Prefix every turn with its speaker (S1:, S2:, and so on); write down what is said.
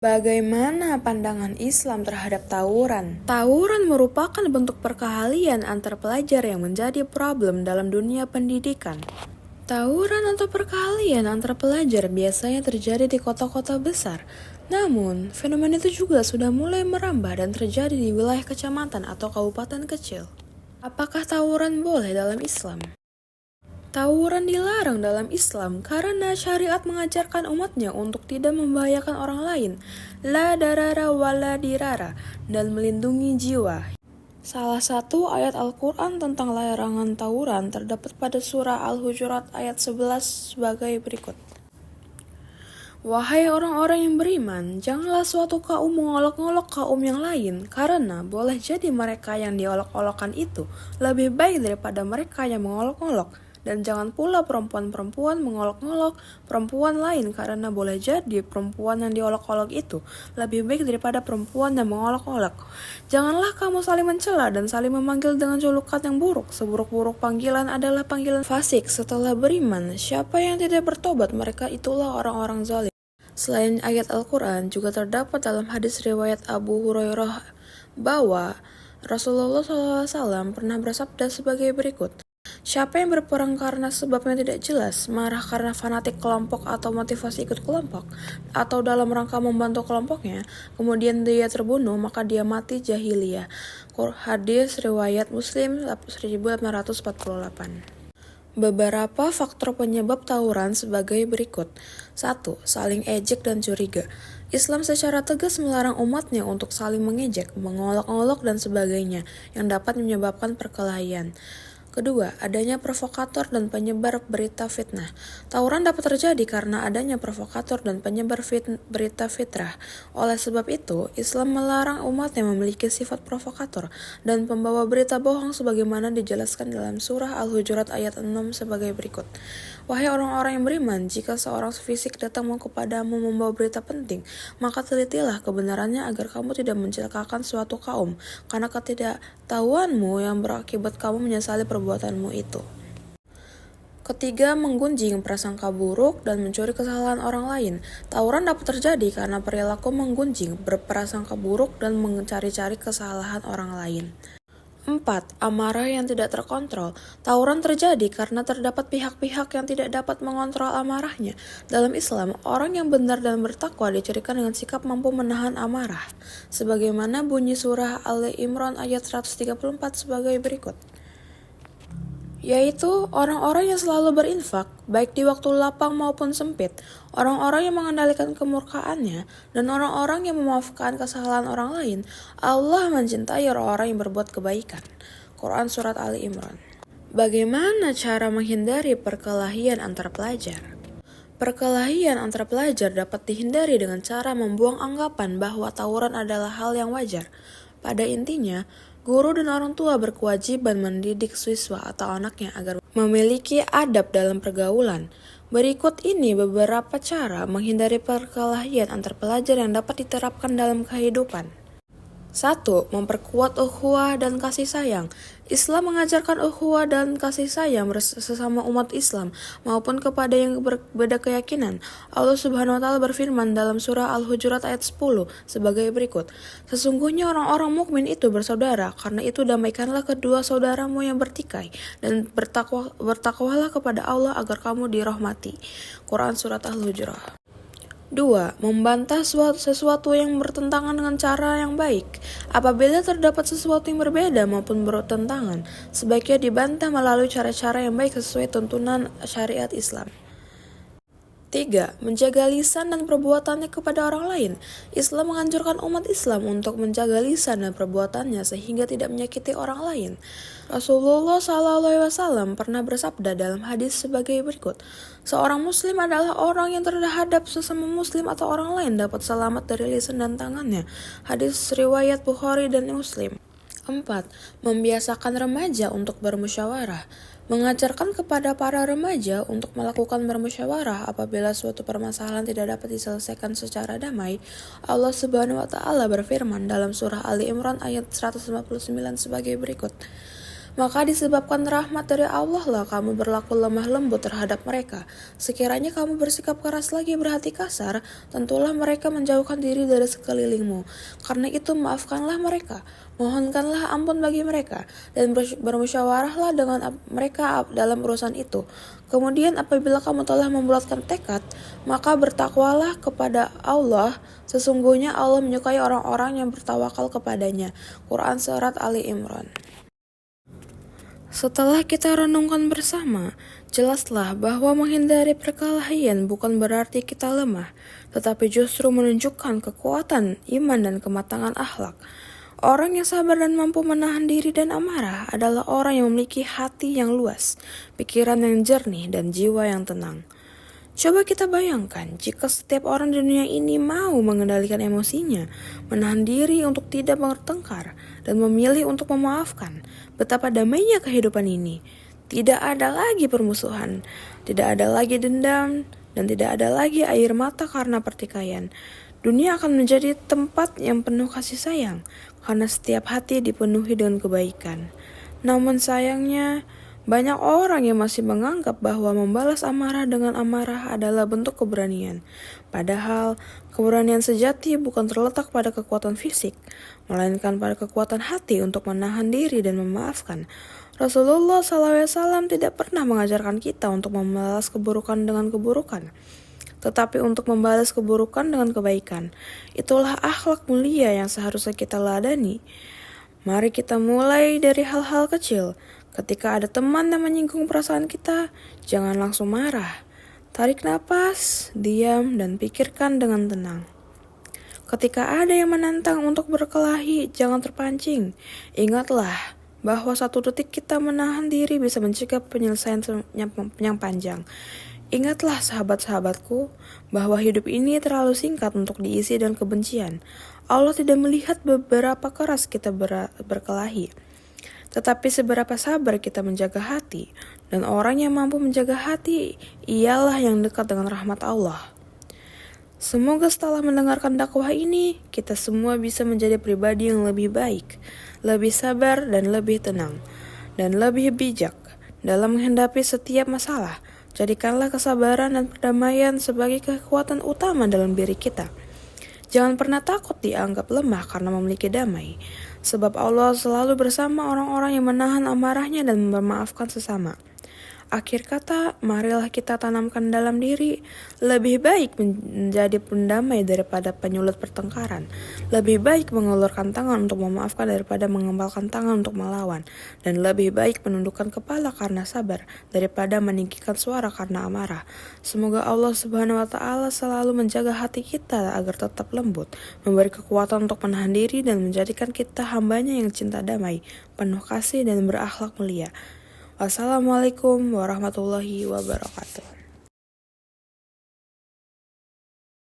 S1: Bagaimana pandangan Islam terhadap tawuran? Tawuran merupakan bentuk perkelahian antar pelajar yang menjadi problem dalam dunia pendidikan. Tawuran atau perkelahian antar pelajar biasanya terjadi di kota-kota besar. Namun, fenomena itu juga sudah mulai merambah dan terjadi di wilayah kecamatan atau kabupaten kecil. Apakah tawuran boleh dalam Islam? Tawuran dilarang dalam Islam karena syariat mengajarkan umatnya untuk tidak membahayakan orang lain, la darara wala dirara, dan melindungi jiwa. Salah satu ayat Al-Quran tentang larangan tawuran terdapat pada surah Al-Hujurat ayat 11 sebagai berikut. Wahai orang-orang yang beriman, janganlah suatu kaum mengolok-olok kaum yang lain, karena boleh jadi mereka yang diolok-olokkan itu lebih baik daripada mereka yang mengolok-olok. Dan jangan pula perempuan-perempuan mengolok-olok perempuan lain, karena boleh jadi perempuan yang diolok-olok itu lebih baik daripada perempuan yang mengolok-olok. Janganlah kamu saling mencela dan saling memanggil dengan julukan yang buruk. Seburuk-buruk panggilan adalah panggilan fasik setelah beriman. Siapa yang tidak bertobat, mereka itulah orang-orang zalim. Selain ayat Al-Quran, juga terdapat dalam hadis riwayat Abu Hurairah bahwa Rasulullah SAW pernah bersabda sebagai berikut. Siapa yang berperang karena sebabnya tidak jelas, marah karena fanatik kelompok atau motivasi ikut kelompok, atau dalam rangka membantu kelompoknya, kemudian dia terbunuh, maka dia mati jahiliyah. Hadis riwayat Muslim 1848. Beberapa faktor penyebab tawuran sebagai berikut. 1. Saling ejek dan curiga. Islam secara tegas melarang umatnya untuk saling mengejek, mengolok-olok, dan sebagainya yang dapat menyebabkan perkelahian. Kedua, adanya provokator dan penyebar berita fitnah. Tawuran dapat terjadi karena adanya provokator dan penyebar berita fitnah. Oleh sebab itu, Islam melarang umat yang memiliki sifat provokator dan pembawa berita bohong sebagaimana dijelaskan dalam surah Al-Hujurat ayat 6 sebagai berikut. Wahai orang-orang yang beriman, jika seorang fisik datang kepadamu membawa berita penting, maka telitilah kebenarannya agar kamu tidak mencelakakan suatu kaum, karena ketidaktahuanmu yang berakibat kamu menyesali perbuatanmu itu. Ketiga, menggunjing prasangka buruk dan mencuri kesalahan orang lain. Tawuran dapat terjadi karena perilaku menggunjing, berprasangka buruk, dan mencari-cari kesalahan orang lain. 4. Amarah yang tidak terkontrol. Tawuran terjadi karena terdapat pihak-pihak yang tidak dapat mengontrol amarahnya. Dalam Islam, orang yang benar dan bertakwa dicirikan dengan sikap mampu menahan amarah. Sebagaimana bunyi surah Ali Imran ayat 134 sebagai berikut. Yaitu orang-orang yang selalu berinfak, baik di waktu lapang maupun sempit, orang-orang yang mengendalikan kemurkaannya, dan orang-orang yang memaafkan kesalahan orang lain. Allah mencintai orang-orang yang berbuat kebaikan. Quran Surat Ali Imran. Bagaimana cara menghindari perkelahian antar pelajar? Perkelahian antar pelajar dapat dihindari dengan cara membuang anggapan bahwa tawuran adalah hal yang wajar. Pada intinya, guru dan orang tua berkewajiban mendidik siswa atau anaknya agar memiliki adab dalam pergaulan. Berikut ini beberapa cara menghindari perkelahian antar pelajar yang dapat diterapkan dalam kehidupan. 1. Memperkuat ukhuwah dan kasih sayang. Islam mengajarkan ukhuwah dan kasih sayang sesama umat Islam maupun kepada yang berbeda keyakinan. Allah Subhanahu wa taala berfirman dalam surah Al-Hujurat ayat 10 sebagai berikut. Sesungguhnya orang-orang mukmin itu bersaudara, karena itu damaikanlah kedua saudaramu yang bertikai dan bertakwalah kepada Allah agar kamu dirahmati. Quran Surat Al-Hujurat. 2. Membantah sesuatu yang bertentangan dengan cara yang baik. Apabila terdapat sesuatu yang berbeda maupun bertentangan, sebaiknya dibantah melalui cara-cara yang baik sesuai tuntunan syariat Islam. 3. Menjaga lisan dan perbuatannya kepada orang lain. Islam menganjurkan umat Islam untuk menjaga lisan dan perbuatannya sehingga tidak menyakiti orang lain. Rasulullah SAW pernah bersabda dalam hadis sebagai berikut. Seorang muslim adalah orang yang terhadap sesama muslim atau orang lain dapat selamat dari lisan dan tangannya. Hadis riwayat Bukhari dan Muslim. 4. Membiasakan remaja untuk bermusyawarah. Mengajarkan kepada para remaja untuk melakukan bermusyawarah apabila suatu permasalahan tidak dapat diselesaikan secara damai. Allah Subhanahu wa taala berfirman dalam surah Ali Imran ayat 159 sebagai berikut. Maka disebabkan rahmat dari Allah lah kamu berlaku lemah lembut terhadap mereka. Sekiranya kamu bersikap keras lagi berhati kasar, tentulah mereka menjauhkan diri dari sekelilingmu. Karena itu maafkanlah mereka, mohonkanlah ampun bagi mereka, dan bermusyawarahlah dengan mereka dalam urusan itu. Kemudian apabila kamu telah membulatkan tekad, maka bertakwalah kepada Allah. Sesungguhnya Allah menyukai orang-orang yang bertawakal kepadanya. Quran Surat Ali Imran. Setelah kita renungkan bersama, jelaslah bahwa menghindari perkelahian bukan berarti kita lemah, tetapi justru menunjukkan kekuatan iman dan kematangan akhlak. Orang yang sabar dan mampu menahan diri dan amarah adalah orang yang memiliki hati yang luas, pikiran yang jernih, dan jiwa yang tenang. Coba kita bayangkan jika setiap orang di dunia ini mau mengendalikan emosinya, menahan diri untuk tidak bertengkar, dan memilih untuk memaafkan. Betapa damainya kehidupan ini. Tidak ada lagi permusuhan, tidak ada lagi dendam, dan tidak ada lagi air mata karena pertikaian. Dunia akan menjadi tempat yang penuh kasih sayang, karena setiap hati dipenuhi dengan kebaikan. Namun sayangnya, banyak orang yang masih menganggap bahwa membalas amarah dengan amarah adalah bentuk keberanian. Padahal, keberanian sejati bukan terletak pada kekuatan fisik, melainkan pada kekuatan hati untuk menahan diri dan memaafkan. Rasulullah SAW tidak pernah mengajarkan kita untuk membalas keburukan dengan keburukan, tetapi untuk membalas keburukan dengan kebaikan. Itulah akhlak mulia yang seharusnya kita ladani. Mari kita mulai dari hal-hal kecil. Ketika ada teman yang menyinggung perasaan kita, jangan langsung marah. Tarik napas, diam, dan pikirkan dengan tenang. Ketika ada yang menantang untuk berkelahi, jangan terpancing. Ingatlah bahwa 1 detik kita menahan diri bisa mencegah penyelesaian yang panjang. Ingatlah sahabat-sahabatku, bahwa hidup ini terlalu singkat untuk diisi dengan kebencian. Allah tidak melihat beberapa keras kita berkelahi, tetapi seberapa sabar kita menjaga hati. Dan orang yang mampu menjaga hati, ialah yang dekat dengan rahmat Allah. Semoga setelah mendengarkan dakwah ini, kita semua bisa menjadi pribadi yang lebih baik, lebih sabar dan lebih tenang, dan lebih bijak dalam menghadapi setiap masalah. Jadikanlah kesabaran dan perdamaian sebagai kekuatan utama dalam diri kita. Jangan pernah takut dianggap lemah karena memiliki damai, sebab Allah selalu bersama orang-orang yang menahan amarahnya dan memaafkan sesama. Akhir kata, marilah kita tanamkan dalam diri, lebih baik menjadi pendamai daripada penyulut pertengkaran. Lebih baik mengulurkan tangan untuk memaafkan daripada mengembalkan tangan untuk melawan. Dan lebih baik menundukkan kepala karena sabar daripada meninggikan suara karena amarah. Semoga Allah Subhanahu wa Ta'ala selalu menjaga hati kita agar tetap lembut, memberi kekuatan untuk menahan diri dan menjadikan kita hambanya yang cinta damai, penuh kasih dan berakhlak mulia. Wassalamualaikum warahmatullahi wabarakatuh.